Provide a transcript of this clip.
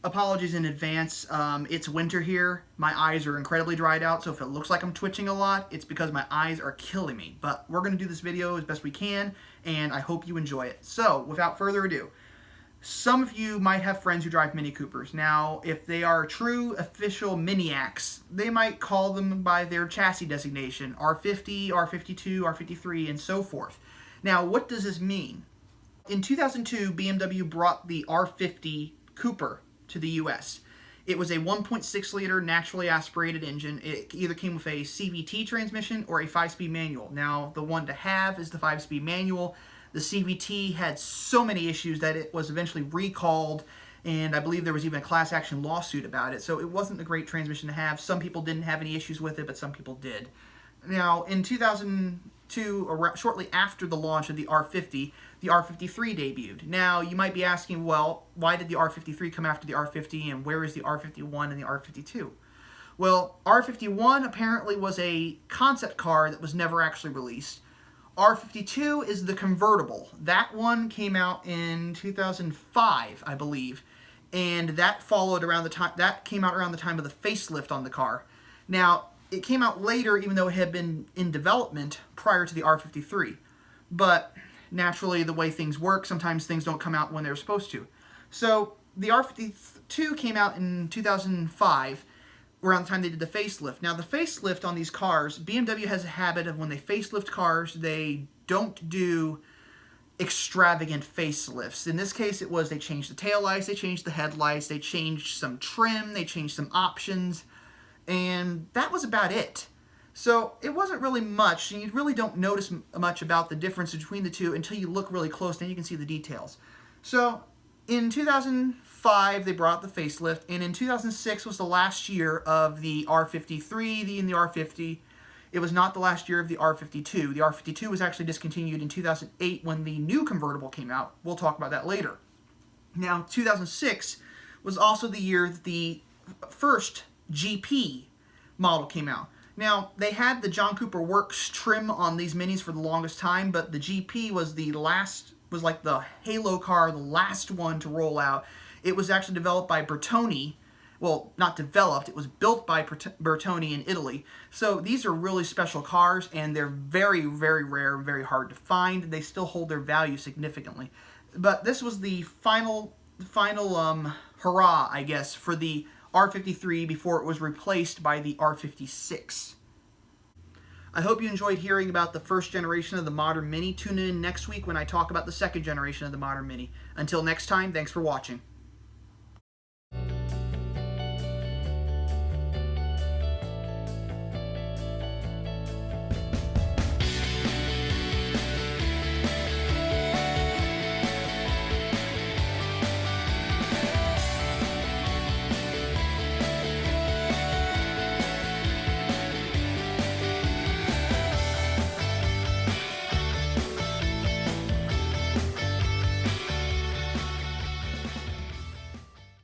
apologies in advance. It's winter here. My eyes are incredibly dried out, so if it looks like I'm twitching a lot, it's because my eyes are killing me. But we're going to do this video as best we can, and I hope you enjoy it. So, without further ado, some of you might have friends who drive Mini Coopers. Now, if they are true official MINIacs, they might call them by their chassis designation, R50, R52, R53, and so forth. Now, what does this mean? In 2002, BMW brought the R50 Cooper to the US. It was a 1.6-liter naturally aspirated engine. It either came with a CVT transmission or a 5-speed manual. Now, the one to have is the 5-speed manual. The CVT had so many issues that it was eventually recalled, and I believe there was even a class action lawsuit about it, so it wasn't a great transmission to have. Some people didn't have any issues with it, but some people did. Now, in 2002, shortly after the launch of the R50, the R53 debuted. Now, you might be asking, well, why did the R53 come after the R50, and where is the R51 and the R52? Well, R51 apparently was a concept car that was never actually released. R52 is the convertible. That one came out in 2005, I believe, and that followed around the time. That came out around the time of the facelift on the car. Now, it came out later, even though it had been in development prior to the R53. But naturally, the way things work, sometimes things don't come out when they're supposed to. So the R52 came out in 2005. Around the time they did the facelift. Now, the facelift on these cars, BMW has a habit of when they facelift cars, they don't do extravagant facelifts. In this case, it was they changed the taillights, they changed the headlights, they changed some trim, they changed some options, and that was about it. So it wasn't really much, and you really don't notice much about the difference between the two until you look really close, then you can see the details. So in 2005, they brought the facelift, and in 2006 was the last year of the R53 and the R50. It was not the last year of the R52. The R52 was actually discontinued in 2008 when the new convertible came out. We'll talk about that later. Now, 2006 was also the year that the first GP model came out. Now, they had the John Cooper Works trim on these Minis for the longest time, but the GP was the last, was like the halo car, the last one to roll out. It was actually developed by Bertone. Well, not developed, it was built by Bertone in Italy. So these are really special cars, and they're very, very rare, very hard to find. They still hold their value significantly. But this was the final hurrah, I guess, for the R53 before it was replaced by the R56. I hope you enjoyed hearing about the first generation of the modern Mini. Tune in next week when I talk about the second generation of the modern Mini. Until next time, thanks for watching.